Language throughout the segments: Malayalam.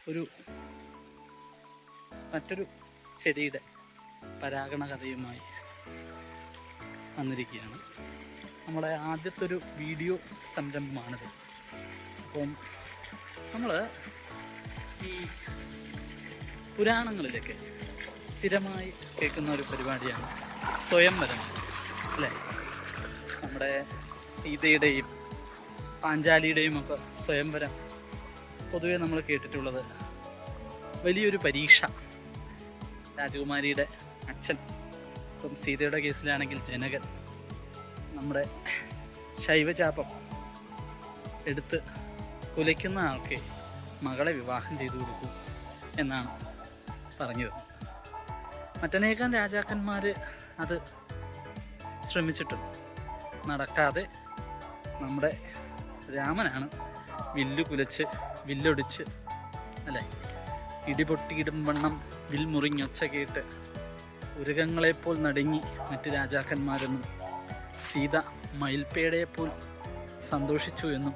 ഒരു മറ്റൊരു ചെടിയുടെ പരാഗണ കഥയുമായി വന്നിരിക്കുകയാണ്. നമ്മുടെ ആദ്യത്തെ ഒരു വീഡിയോ സംരംഭമാണിത്. അപ്പം നമ്മൾ ഈ പുരാണങ്ങളിലൊക്കെ സ്ഥിരമായി കേൾക്കുന്ന ഒരു പരിപാടിയാണ് സ്വയംവരം, അല്ലേ? നമ്മുടെ സീതയുടെയും പാഞ്ചാലിയുടെയും ഒക്കെ സ്വയംവരം പൊതുവെ നമ്മൾ കേട്ടിട്ടുള്ളത് വലിയൊരു പരീക്ഷ. രാജകുമാരിയുടെ അച്ഛൻ, ഇപ്പം സീതയുടെ കേസിലാണെങ്കിൽ ജനകൻ, നമ്മുടെ ശൈവചാപം എടുത്ത് കുലയ്ക്കുന്ന ആൾക്ക് മകളെ വിവാഹം ചെയ്തു കൊടുക്കൂ എന്നാണ് പറഞ്ഞത്. മറ്റനേകം രാജാക്കന്മാർ അത് ശ്രമിച്ചിട്ടും നടക്കാതെ നമ്മുടെ രാമനാണ് വില്ലു കുലച്ച് വില്ലൊടിച്ച്, അല്ലേ, ഇടിപൊട്ടിയിടും വണ്ണം വിൽമുറിഞ്ഞൊച്ച കേട്ട് ഉരകങ്ങളെപ്പോൾ നടുങ്ങി മറ്റ് രാജാക്കന്മാരെന്നും സീത മയിൽപ്പേടയെപ്പോൾ സന്തോഷിച്ചു എന്നും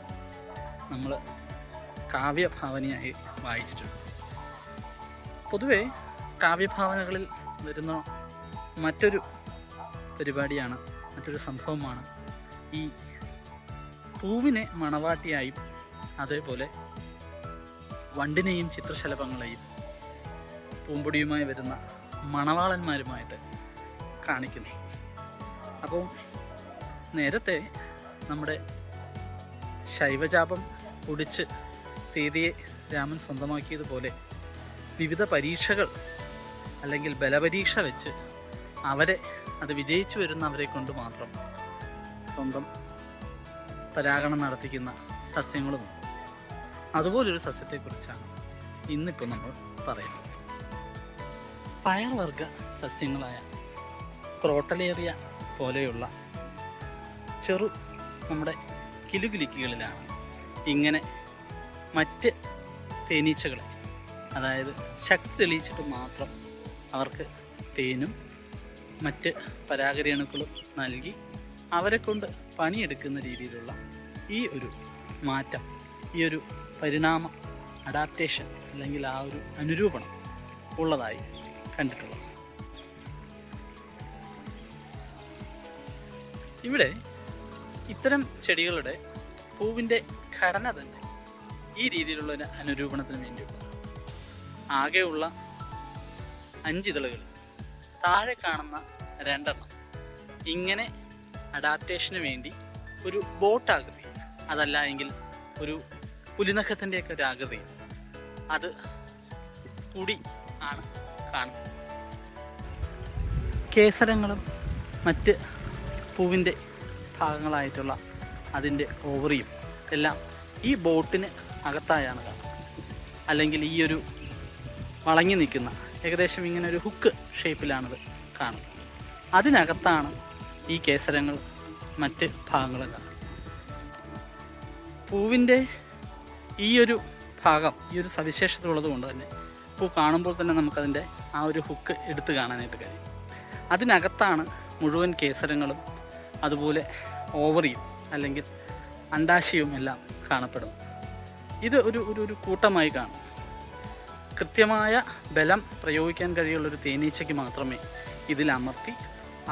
നമ്മൾ കാവ്യഭാവനയായി വായിച്ചിട്ടുണ്ട്. പൊതുവെ കാവ്യഭാവനകളിൽ വരുന്ന മറ്റൊരു പരിപാടിയാണ്, മറ്റൊരു സംഭവമാണ് ഈ പൂവിനെ മണവാട്ടിയായും അതേപോലെ വണ്ടിനെയും ചിത്രശലഭങ്ങളെയും പൂമ്പൊടിയുമായി വരുന്ന മണവാളന്മാരുമായിട്ട് കാണിക്കുന്നു. അപ്പോൾ നേരത്തെ നമ്മുടെ ശൈവചാപം ഒടിച്ച് സീതയെ രാമൻ സ്വന്തമാക്കിയതുപോലെ വിവിധ പരീക്ഷകൾ അല്ലെങ്കിൽ ബലപരീക്ഷ വെച്ച് അവരെ അത് വിജയിച്ചു വരുന്നവരെ കൊണ്ട് മാത്രം സ്വന്തം പരാഗണം നടത്തിക്കുന്ന സസ്യങ്ങളും. അതുപോലൊരു സസ്യത്തെക്കുറിച്ചാണ് ഇന്നിപ്പോൾ നമ്മൾ പറയുന്നത്. പയർവർഗ സസ്യങ്ങളായ ക്രോട്ടലേറിയ പോലെയുള്ള ചെറു നമ്മുടെ കിലുകിലിക്കുകളിലാണ് ഇങ്ങനെ മറ്റ് തേനീച്ചകളെ, അതായത് ശക്തി തെളിയിച്ചിട്ട് മാത്രം അവർക്ക് തേനും മറ്റ് പരാഗരേണുക്കളും നൽകി അവരെ കൊണ്ട് പണിയെടുക്കുന്ന രീതിയിലുള്ള ഈ ഒരു മാറ്റം, ഈ ഒരു പരിണാമ അഡാപ്റ്റേഷൻ അല്ലെങ്കിൽ ആ ഒരു അനുരൂപണം ഉള്ളതായി കണ്ടിട്ടുള്ളത്. ഇവിടെ ഇത്തരം ചെടികളുടെ പൂവിൻ്റെ ഘടന തന്നെ ഈ രീതിയിലുള്ള ഒരു അനുരൂപണത്തിന് വേണ്ടിയുള്ളത്. ആകെയുള്ള 5 ഇതളുകൾ, താഴെ കാണുന്ന 2 ഇങ്ങനെ അഡാപ്റ്റേഷന് വേണ്ടി ഒരു ബോട്ടാകൃതി, അതല്ല എങ്കിൽ ഒരു പുലിനഖത്തിൻ്റെയൊക്കെ ഒരു ആകൃതി, അത് കൂടി ആണ് കാണുന്നത്. കേസരങ്ങളും മറ്റ് പൂവിൻ്റെ ഭാഗങ്ങളായിട്ടുള്ള അതിൻ്റെ ഓവറിയും എല്ലാം ഈ ബോട്ടിന് അകത്തായാണ് കാണുന്നത്. അല്ലെങ്കിൽ ഈ ഒരു വളഞ്ഞു നിൽക്കുന്ന ഏകദേശം ഇങ്ങനെ ഒരു ഹുക്ക് ഷേപ്പിലാണത് കാണുന്നത്. അതിനകത്താണ് ഈ കേസരങ്ങൾ മറ്റ് ഭാഗങ്ങളും കാണുന്നത്. പൂവിൻ്റെ ഈ ഒരു ഭാഗം, ഈ ഒരു സവിശേഷത ഉള്ളത് കൊണ്ട് തന്നെ പൂ കാണുമ്പോൾ തന്നെ നമുക്കതിൻ്റെ ആ ഒരു ഹുക്ക് എടുത്ത് കാണാനായിട്ട് കഴിയും. അതിനകത്താണ് മുഴുവൻ കേസരങ്ങളും അതുപോലെ ഓവറിയും അല്ലെങ്കിൽ അണ്ടാശയവും എല്ലാം കാണപ്പെടുന്നു. ഇത് ഒരു കൂട്ടമായി കാണും. കൃത്യമായ ബലം പ്രയോഗിക്കാൻ കഴിയുള്ളൊരു തേനീച്ചയ്ക്ക് മാത്രമേ ഇതിലമർത്തി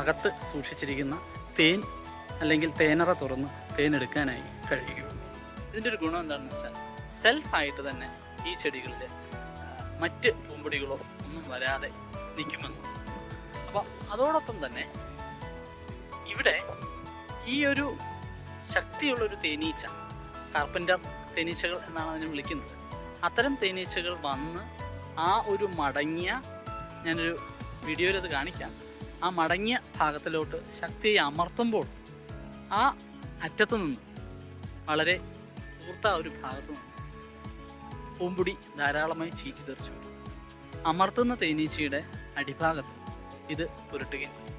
അകത്ത് സൂക്ഷിച്ചിരിക്കുന്ന തേൻ അല്ലെങ്കിൽ തേനറ തുറന്ന് തേനെടുക്കാനായി കഴിയുകയുള്ളൂ. ഇതിൻ്റെ ഒരു ഗുണം എന്താണെന്ന് വെച്ചാൽ സെൽഫായിട്ട് തന്നെ ഈ ചെടികളിൽ മറ്റ് പൂമ്പൊടികളോ ഒന്നും വരാതെ നിൽക്കുമെന്ന്. അപ്പോൾ അതോടൊപ്പം തന്നെ ഇവിടെ ഈ ഒരു ശക്തിയുള്ളൊരു തേനീച്ച, കാർപ്പൻ്റർ തേനീച്ചകൾ എന്നാണ് അതിനെ വിളിക്കുന്നത്, അത്തരം തേനീച്ചകൾ വന്ന് ആ ഒരു മടങ്ങിയ, ഞാനൊരു വീഡിയോയിൽ അത് കാണിക്കാം, ആ മടങ്ങിയ ഭാഗത്തിലോട്ട് ശക്തിയെ അമർത്തുമ്പോൾ ആ അറ്റത്തു നിന്ന് വളരെ കൂർത്ത ഒരു ഭാഗത്തു നിന്ന് പൂമ്പൊടി ധാരാളമായി ചീറ്റി തെറിച്ചു. അമർത്തുന്ന തേനീച്ചയുടെ അടിഭാഗത്ത് ഇത് പുരട്ടുകയും ചെയ്യും.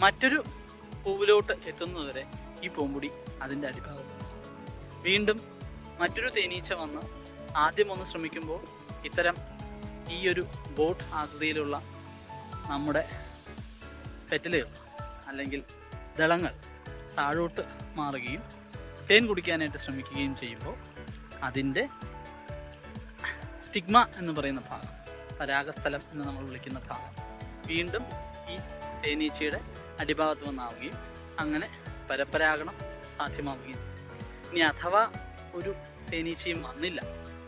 മറ്റൊരു പൂവിലോട്ട് എത്തുന്നതുവരെ ഈ പൂമ്പൊടി അതിൻ്റെ അടിഭാഗത്ത്. വീണ്ടും മറ്റൊരു തേനീച്ച വന്ന് ആദ്യം ഒന്ന് ശ്രമിക്കുമ്പോൾ ഇത്തരം ഈ ഒരു ബോട്ട് ആകൃതിയിലുള്ള നമ്മുടെ പെറ്റലുകൾ അല്ലെങ്കിൽ ദളങ്ങൾ താഴോട്ട് മാറുകയും തേൻ കുടിക്കാനായിട്ട് ശ്രമിക്കുകയും ചെയ്യുമ്പോൾ അതിൻ്റെ സ്റ്റിഗ്മ എന്ന് പറയുന്ന ഭാഗം, പരാഗസ്ഥലം എന്ന് നമ്മൾ വിളിക്കുന്ന ഭാഗം വീണ്ടും ഈ തേനീച്ചയുടെ അടിഭാഗത്ത് വന്നാവുകയും അങ്ങനെ പരപരാഗണം സാധ്യമാവുകയും ചെയ്യും. ഇനി അഥവാ ഒരു തേനീച്ചയും വന്നില്ല,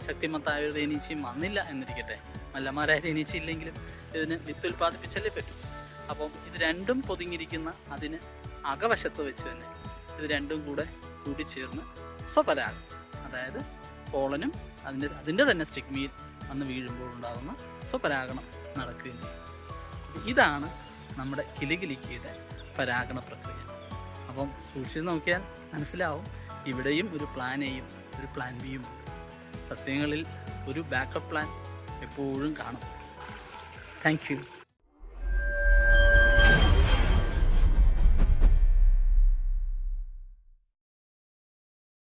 ശക്തിമത്തായ ഒരു തേനീച്ചയും വന്നില്ല എന്നിരിക്കട്ടെ, മല്ലന്മാരായ തേനീച്ച ഇല്ലെങ്കിലും ഇതിന് വിത്ത് ഉൽപ്പാദിപ്പിച്ചല്ലേ പറ്റൂ. അപ്പം ഇത് രണ്ടും പൊതിഞ്ഞിരിക്കുന്ന അതിന് അകവശത്ത് വെച്ച് തന്നെ ഇത് രണ്ടും കൂടെ കൂടിച്ചേർന്ന് സ്വപരാഗം, അതായത് പോളനും അതിൻ്റെ തന്നെ സ്റ്റിഗ്മയിൽ വന്ന് വീഴുമ്പോൾ ഉണ്ടാകുന്ന സ്വപരാഗണം നടക്കുകയും ചെയ്യും. ഇതാണ് നമ്മുടെ കിളികിലിക്കയുടെ പരാഗണ പ്രക്രിയ. അപ്പം സൂക്ഷിച്ച് നോക്കിയാൽ മനസ്സിലാവും, ഇവിടെയും ഒരു പ്ലാൻ എയും ഒരു പ്ലാൻ ബിയും ഉണ്ട്. സസ്യങ്ങളിൽ ഒരു ബാക്കപ്പ് പ്ലാൻ എപ്പോഴും കാണും. Thank you.